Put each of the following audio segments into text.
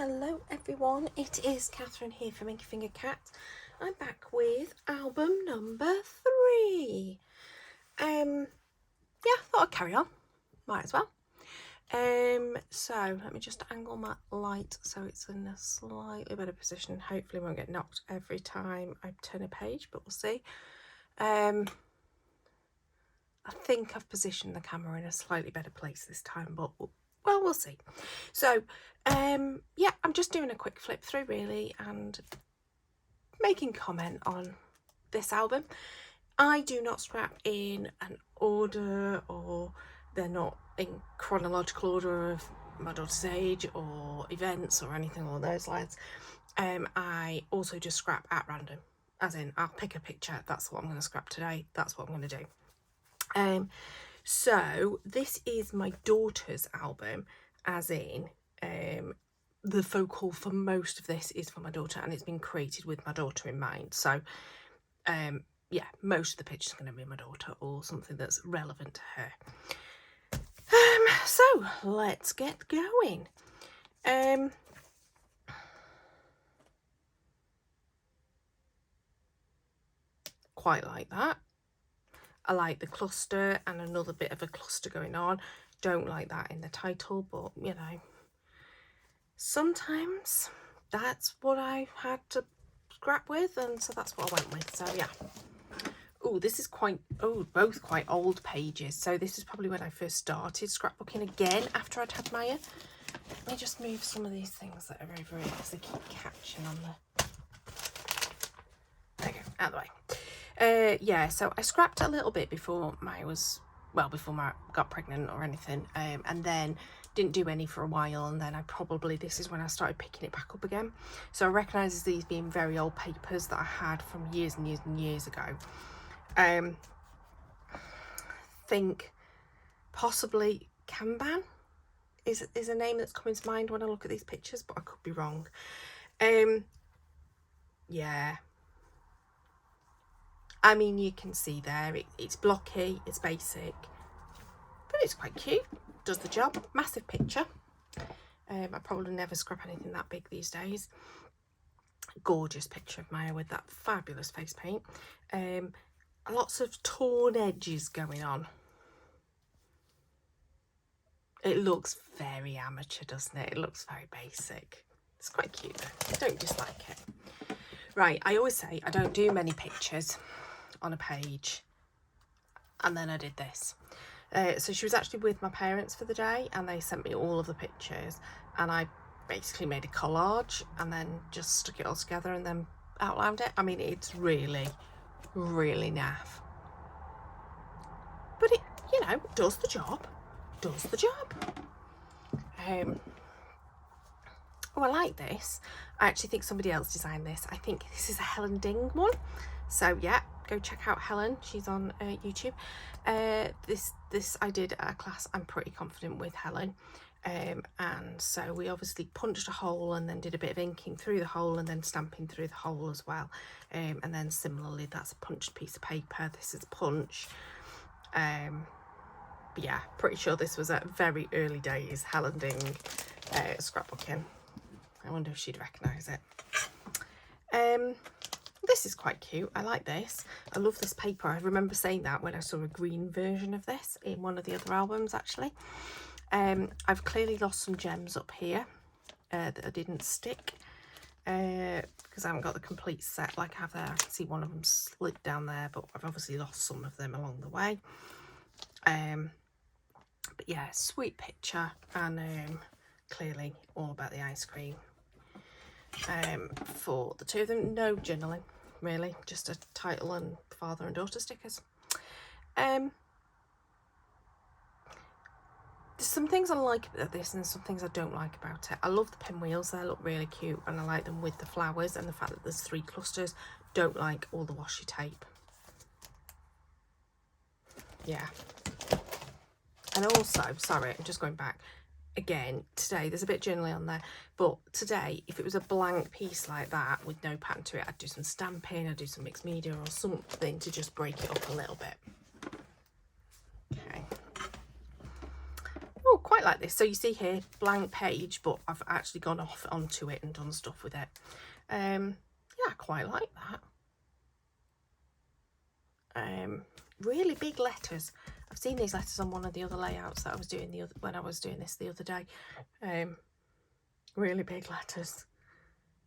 Hello everyone, it is Catherine here from Inky Finger Cat. I'm back with album number 3. I thought I'd carry on, might as well. So let me just angle my light so it's in a slightly better position. Hopefully I won't get knocked every time I turn a page, but we'll see. I think I've positioned the camera in a slightly better place this time, but well, we'll see. So yeah, I'm just doing a quick flip through really and making comment on this album. I do not scrap in an order, or they're not in chronological order of my daughter's age or events or anything along those lines. I also just scrap at random, as in I'll pick a picture, that's what I'm going to scrap today, that's what I'm going to do. So this is my daughter's album, as in the focal for most of this is for my daughter, and it's been created with my daughter in mind. So yeah, most of the pictures are going to be my daughter or something that's relevant to her. So let's get going. Quite like that. I like the cluster and another bit of a cluster going on. Don't like that in the title, but you know, sometimes that's what I had to scrap with, and so that's what I went with. So yeah. Oh, this is both quite old pages. So this is probably when I first started scrapbooking again after I'd had Maya. Let me just move some of these things that are over here because they keep catching on the... There you go, out of the way. Yeah, so I scrapped a little bit before Maya got pregnant or anything, and then didn't do any for a while, and then this is when I started picking it back up again. So I recognise these being very old papers that I had from years and years and years ago. Think possibly Kanban is a name that's coming to mind when I look at these pictures, but I could be wrong. Yeah, I mean, you can see there it's blocky, it's basic, but it's quite cute, does the job. Massive picture. I probably never scrap anything that big these days. Gorgeous picture of Maya with that fabulous face paint. Lots of torn edges going on. It looks very amateur, doesn't it? It looks very basic. It's quite cute though. I don't dislike it. Right, I always say I don't do many pictures on a page, and then I did this. So she was actually with my parents for the day, and they sent me all of the pictures, and I basically made a collage and then just stuck it all together and then outlined it. I mean, it's really, really naff, but it, you know, does the job. Oh, I like this. I actually think somebody else designed this. I think this is a Helen Ding one. So yeah, go check out Helen. She's on YouTube. This I did at a class. I'm pretty confident with Helen. And so we obviously punched a hole and then did a bit of inking through the hole and then stamping through the hole as well. And then similarly, that's a punched piece of paper. This is punch. But yeah, pretty sure this was at very early days Helen Ding scrapbooking. I wonder if she'd recognise it. This is quite cute. I like this. I love this paper. I remember saying that when I saw a green version of this in one of the other albums actually. I've clearly lost some gems up here that I didn't stick because I haven't got the complete set like I have there. I can see one of them slid down there, but I've obviously lost some of them along the way. But yeah, sweet picture, and clearly all about the ice cream. For the two of them, no journaling really, just a title and father and daughter stickers. There's some things I like about this and some things I don't like about it. I love the pinwheels, they look really cute, and I like them with the flowers and the fact that there's 3 clusters. Don't like all the washi tape. Yeah. And also, sorry, I'm just going back again, today there's a bit journaling on there, but today if it was a blank piece like that with no pattern to it, I'd do some stamping, I'd do some mixed media or something to just break it up a little bit. Okay. Oh, quite like this. So you see here, blank page, but I've actually gone off onto it and done stuff with it. Yeah, I quite like that. Really big letters. I've seen these letters on one of the other layouts that I was doing when I was doing this the other day. Really big letters.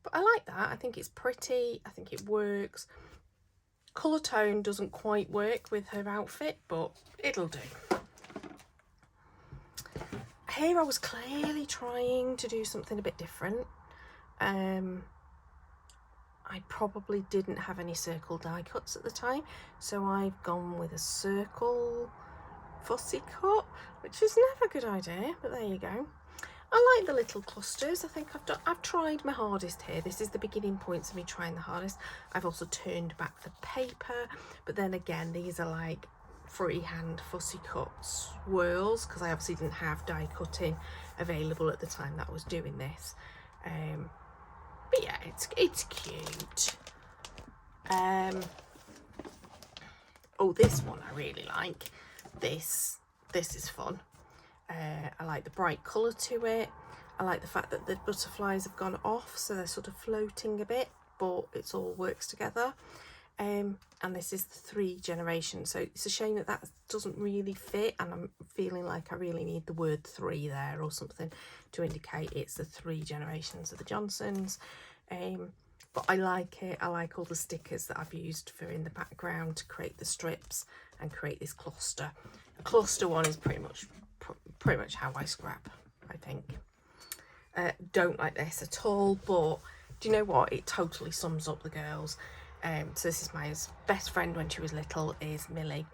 But I like that. I think it's pretty. I think it works. Colour tone doesn't quite work with her outfit, but it'll do. Here I was clearly trying to do something a bit different. I probably didn't have any circle die cuts at the time, so I've gone with a circle fussy cut, which is never a good idea, but there you go. I like the little clusters. I think I've tried my hardest here. This is the beginning points of me trying the hardest. I've also turned back the paper, but then again, these are like freehand fussy cut swirls, because I obviously didn't have die cutting available at the time that I was doing this. But yeah, it's cute. Oh, this one I really like. This is fun. I like the bright colour to it. I like the fact that the butterflies have gone off, so they're sort of floating a bit, but it's all works together. And this is the 3 generations, so it's a shame that that doesn't really fit, and I'm feeling like I really need the word 3 there or something to indicate it's the 3 generations of the Johnsons. But I like it. I like all the stickers that I've used for in the background to create the strips and create this cluster. The cluster one is pretty much how I scrap, I think. Don't like this at all, but do you know what? It totally sums up the girls. So this is my best friend when she was little, is Millie,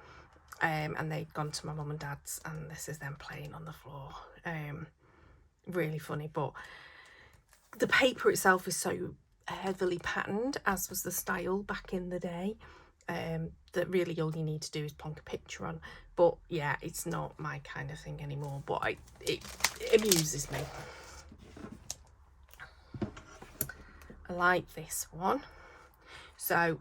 and they'd gone to my mum and dad's, and this is them playing on the floor. Really funny, but the paper itself is so heavily patterned, as was the style back in the day, that really all you need to do is plonk a picture on. But yeah, it's not my kind of thing anymore, but it amuses me. I like this one. So,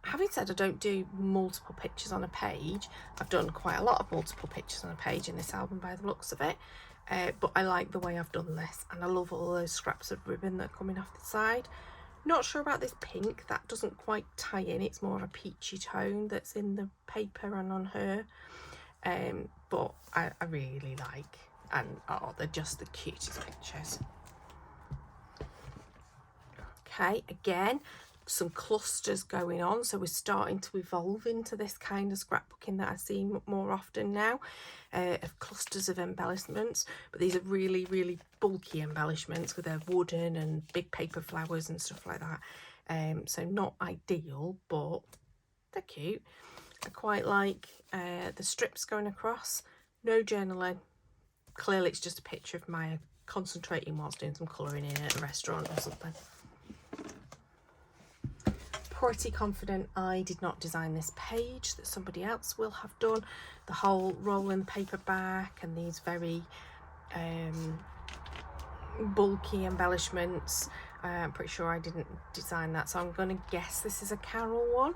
having said I don't do multiple pictures on a page, I've done quite a lot of multiple pictures on a page in this album by the looks of it, but I like the way I've done this, and I love all those scraps of ribbon that are coming off the side. Not sure about this pink, that doesn't quite tie in, it's more of a peachy tone that's in the paper and on her, but I really like, and oh, they're just the cutest pictures. Okay, again, some clusters going on, so we're starting to evolve into this kind of scrapbooking that I see more often now, of clusters of embellishments, but these are really, really bulky embellishments with their wooden and big paper flowers and stuff like that. So not ideal, but they're cute. I quite like the strips going across. No journaling. Clearly it's just a picture of Maya concentrating whilst doing some colouring in at a restaurant or something. Pretty confident I did not design this page, that somebody else will have done. The whole rolling paper back and these very bulky embellishments, I'm pretty sure I didn't design that, so I'm going to guess this is a Carol one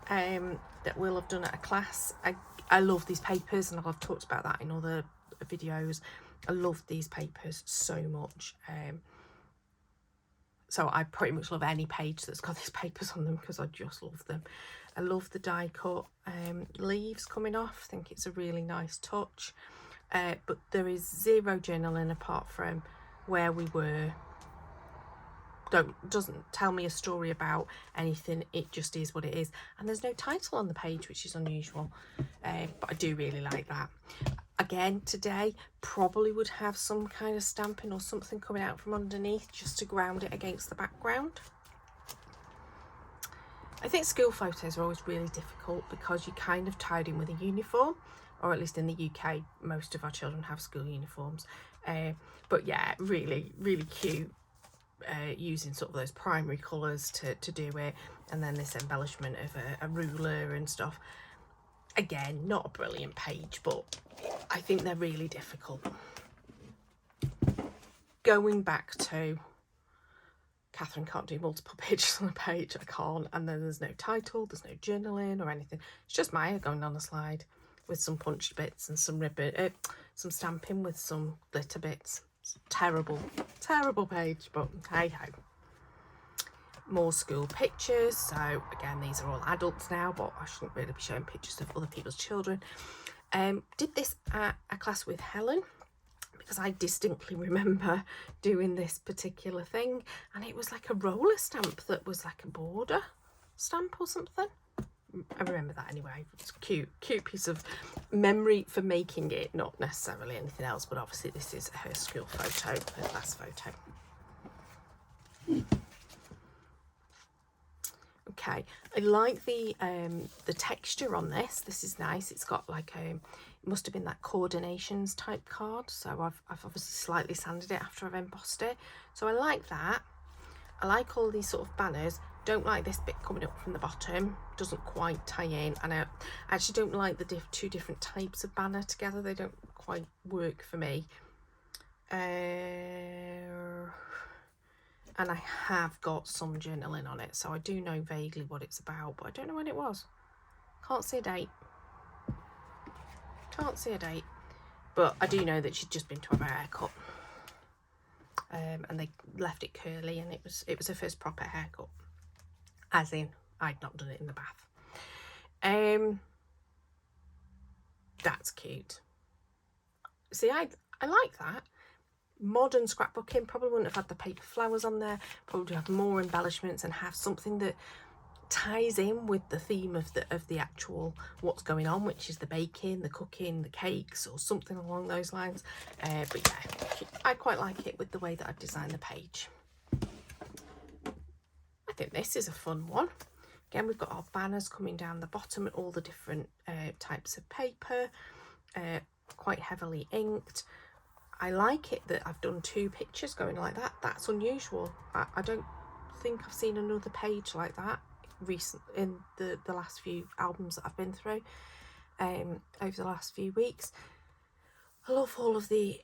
that we'll have done at a class. I love these papers, and I've talked about that in other videos. I love these papers so much. So I pretty much love any page that's got these papers on them, because I just love them. I love the die cut leaves coming off. I think it's a really nice touch. But there is zero journaling apart from where we were. Doesn't tell me a story about anything. It just is what it is. And there's no title on the page, which is unusual. But I do really like that. Again, today probably would have some kind of stamping or something coming out from underneath just to ground it against the background. I think school photos are always really difficult because you're kind of tied in with a uniform, or at least in the UK most of our children have school uniforms. But yeah, really, really cute, using sort of those primary colours to do it, and then this embellishment of a ruler and stuff. Again, not a brilliant page, but I think they're really difficult. Going back to Catherine can't do multiple pages on a page, I can't, and then there's no title, there's no journaling or anything. It's just Maya going on a slide. with some punched bits and some ribbon, some stamping with some glitter bits. It's a terrible, terrible page, but hey ho. More school pictures. So again, these are all adults now, but I shouldn't really be showing pictures of other people's children. Did this at a class with Helen, because I distinctly remember doing this particular thing, and it was like a roller stamp that was like a border stamp or something. I remember that anyway. It's cute piece of memory for making it, not necessarily anything else, but obviously this is her school photo, her class photo. Okay, I like the texture on this. This is nice. It's got like it must have been that coordinations type card, so I've obviously slightly sanded it after I've embossed it, so I like that. I like all these sort of banners. Don't like this bit coming up from the bottom, doesn't quite tie in, and I actually don't like the two different types of banner together. They don't quite work for me. And I have got some journaling on it, so I do know vaguely what it's about, but I don't know when it was. Can't see a date. Can't see a date. But I do know that she'd just been to have her haircut. And they left it curly, and it was her first proper haircut. As in, I'd not done it in the bath. That's cute. See, I like that. Modern scrapbooking, probably wouldn't have had the paper flowers on there, probably have more embellishments and have something that ties in with the theme of the actual what's going on, which is the baking, the cooking, the cakes, or something along those lines. But yeah, I quite like it with the way that I've designed the page. I think this is a fun one. Again, we've got our banners coming down the bottom and all the different types of paper, quite heavily inked. I like it that I've done 2 pictures going like that. That's unusual. I don't think I've seen another page like that in the last few albums that I've been through over the last few weeks. I love all of the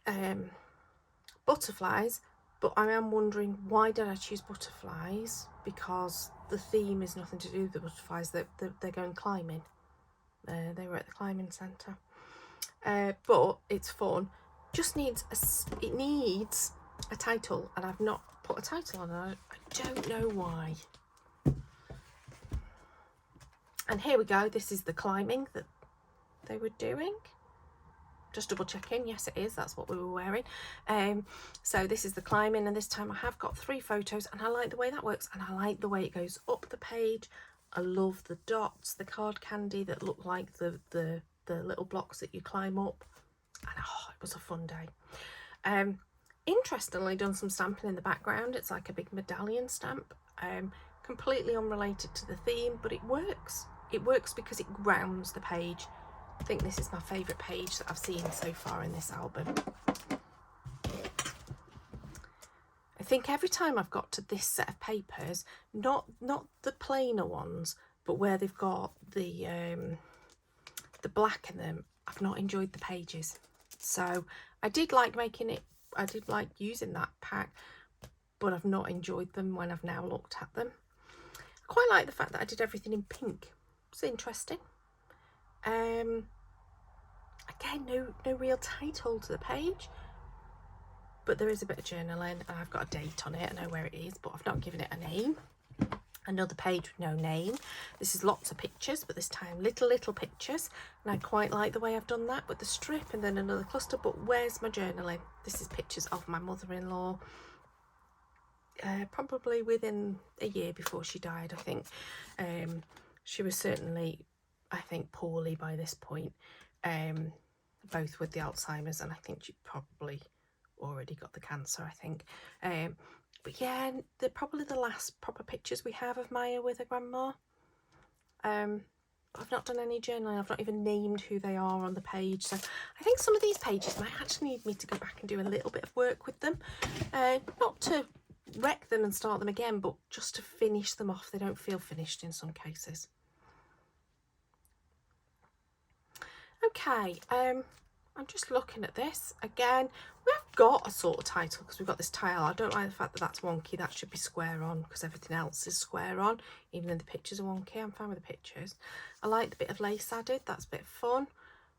butterflies, but I am wondering, why did I choose butterflies? Because the theme is nothing to do with the butterflies. They're going climbing. They were at the climbing centre. But it's fun. Just needs it needs a title, and I've not put a title on it. I don't know why. And here we go. This is the climbing that they were doing. Just double checking. Yes, it is. That's what we were wearing. So this is the climbing, and this time I have got 3 photos, and I like the way that works, and I like the way it goes up the page. I love the dots, the card candy that look like the little blocks that you climb up. And it was a fun day. Interestingly, done some stamping in the background. It's like a big medallion stamp, completely unrelated to the theme, but it works. It works because it grounds the page. I think this is my favourite page that I've seen so far in this album. I think every time I've got to this set of papers, not the plainer ones, but where they've got the black in them, I've not enjoyed the pages. So I did like making it, I did like using that pack, but I've not enjoyed them when I've now looked at them. I quite like the fact that I did everything in pink. It's interesting. Again, no real title to the page, but there is a bit of journaling, and I've got a date on it. I know where it is, but I've not given it a name. Another page with no name. This is lots of pictures, but this time little pictures, and I quite like the way I've done that with the strip and then another cluster. But where's my journaling? This is pictures of my mother-in-law, probably within a year before she died, I think. She was certainly, I think, poorly by this point, both with the Alzheimer's, and I think she probably already got the cancer, I think. But yeah, they're probably the last proper pictures we have of Maya with her grandma. I've not done any journaling. I've not even named who they are on the page. So I think some of these pages might actually need me to go back and do a little bit of work with them. Not to wreck them and start them again, but just to finish them off. They don't feel finished in some cases. Okay, I'm just looking at this again. We've got a sort of title because we've got this tile. I don't like the fact that that's wonky. That should be square on because everything else is square on, even though the pictures are wonky. I'm fine with the pictures. I like the bit of lace added. That's a bit fun.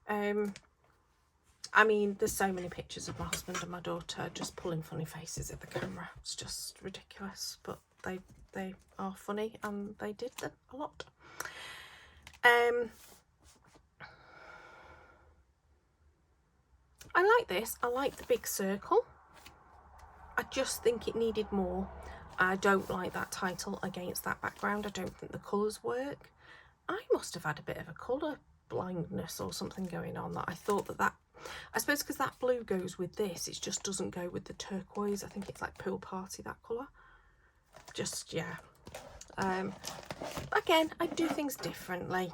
I mean, there's so many pictures of my husband and my daughter just pulling funny faces at the camera. It's just ridiculous, but they are funny and they did them a lot. I like this. I like the big circle. I just think it needed more. I don't like that title against that background. I don't think the colours work. I must have had a bit of a colour blindness or something going on, that I thought that I suppose because that blue goes with this, it just doesn't go with the turquoise. I think it's like pool party, that colour. Just, yeah. Again, I do things differently.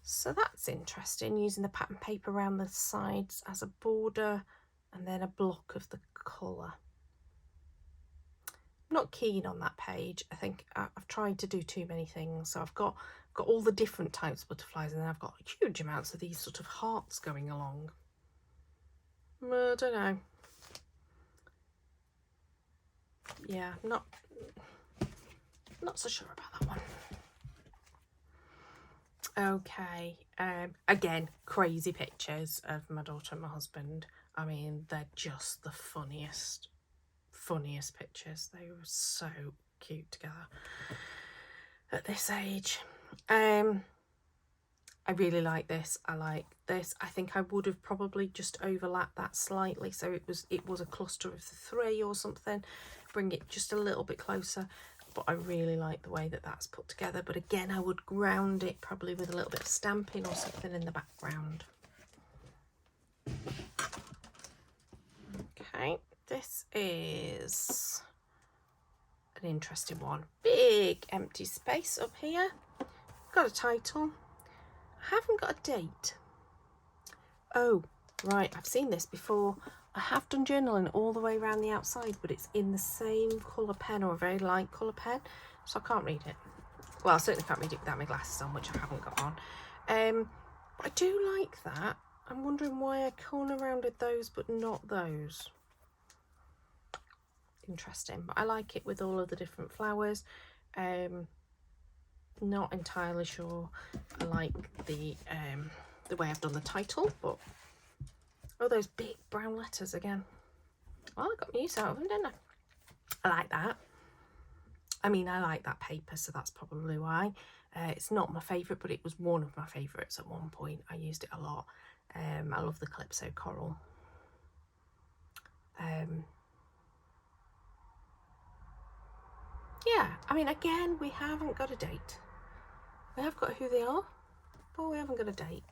So that's interesting, using the pattern paper around the sides as a border and then a block of the colour. I'm not keen on that page. I think I've tried to do too many things. So I've got all the different types of butterflies, and then I've got huge amounts of these sort of hearts going along. I don't know. Yeah, not so sure about that one. Okay, again, crazy pictures of my daughter and my husband. I mean, they're just the funniest pictures. They were so cute together at this age. I really like this. I like this. I think I would have probably just overlapped that slightly, so it was a cluster of the 3 or something. Bring it just a little bit closer. But I really like the way that that's put together. But again, I would ground it probably with a little bit of stamping or something in the background. Okay, this is an interesting one. Big empty space up here. Got a title. I haven't got a date. Oh, right, I've seen this before. I have done journaling all the way around the outside, but it's in the same colour pen, or a very light colour pen, so I can't read it. Well, I certainly can't read it without my glasses on, which I haven't got on. But I do like that. I'm wondering why I corner rounded those but not those. Interesting, but I like it with all of the different flowers. Not entirely sure I like the way I've done the title, but oh, those big brown letters again. Well, I got my use out of them, didn't I? I like that. I mean, I like that paper, so that's probably why. It's not my favourite, but it was one of my favourites at one point. I used it a lot. I love the Calypso Coral. Yeah, I mean, again, we haven't got a date. We have got who they are, but we haven't got a date.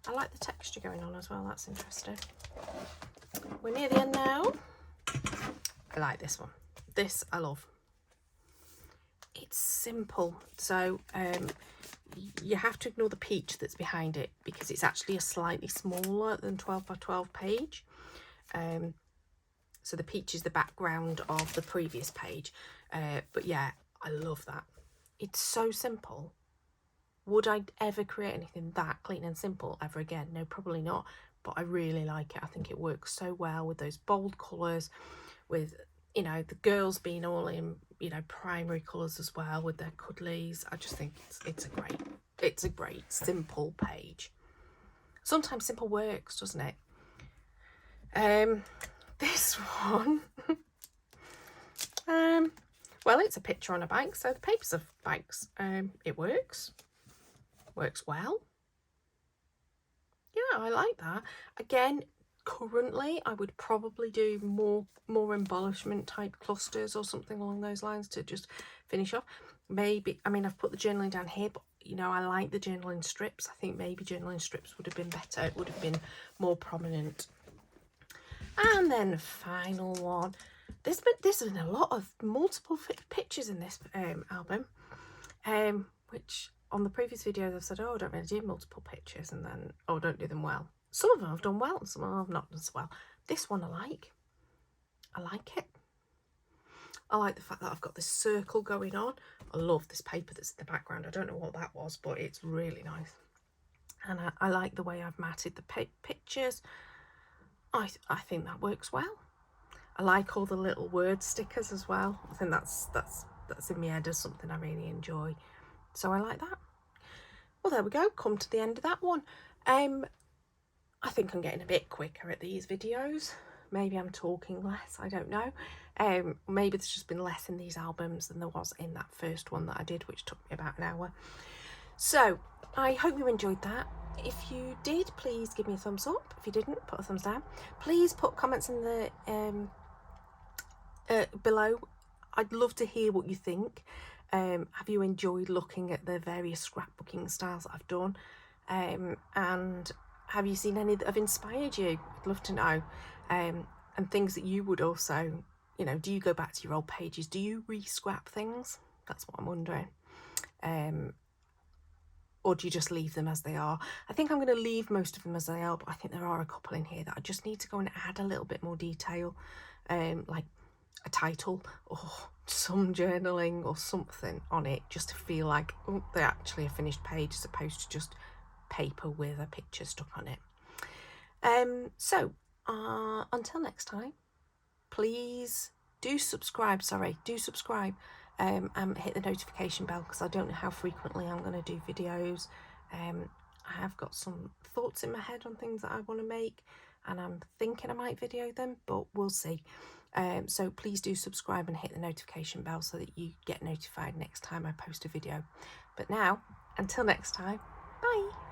I like the texture going on as well. That's interesting. We're near the end now. I like this one. This I love. It's simple, so you have to ignore the peach that's behind it, because it's actually a slightly smaller than 12 by 12 page. So the peach is the background of the previous page. But yeah, I love that. It's so simple. Would I ever create anything that clean and simple ever again? No, probably not. But I really like it. I think it works so well with those bold colours, with, you know, the girls being all in, you know, primary colours as well with their cuddlies. I just think it's a great simple page. Sometimes simple works, doesn't it? This one, well, it's a picture on a bag, so the paper's of bags. It works well. Yeah, I like that. Again, currently I would probably do more embellishment type clusters or something along those lines to just finish off. Maybe, I mean, I've put the journaling down here, but you know, I like the journaling strips. I think maybe journaling strips would have been better. It would have been more prominent. And then the final one. There's been a lot of multiple pictures in this album, which on the previous videos I've said, oh, I don't really do multiple pictures, and then, oh, don't do them well. Some of them I've done well, and some of them I've not done so well. This one I like it. I like the fact that I've got this circle going on. I love this paper that's in the background. I don't know what that was, but it's really nice. And I like the way I've matted the pictures. I think that works well. I like all the little word stickers as well. I think that's in my head as something I really enjoy. So I like that. Well, there we go, come to the end of that one. I think I'm getting a bit quicker at these videos. Maybe I'm talking less, I don't know. Maybe there's just been less in these albums than there was in that first one that I did, which took me about an hour. So I hope you enjoyed that. If you did, please give me a thumbs up. If you didn't, put a thumbs down. Please put comments in the below. I'd love to hear what you think. Have you enjoyed looking at the various scrapbooking styles that I've done? And have you seen any that have inspired you? I'd love to know. And things that you would also, you know, do you go back to your old pages? Do you re-scrap things? That's what I'm wondering. Or do you just leave them as they are? I think I'm going to leave most of them as they are, but I think there are a couple in here that I just need to go and add a little bit more detail, like a title or some journaling or something on it, just to feel like, oh, they're actually a finished page as opposed to just paper with a picture stuck on it. So until next time, please do subscribe. And hit the notification bell, because I don't know how frequently I'm going to do videos. I have got some thoughts in my head on things that I want to make, and I'm thinking I might video them, but we'll see. So please do subscribe and hit the notification bell so that you get notified next time I post a video. But now, until next time, bye.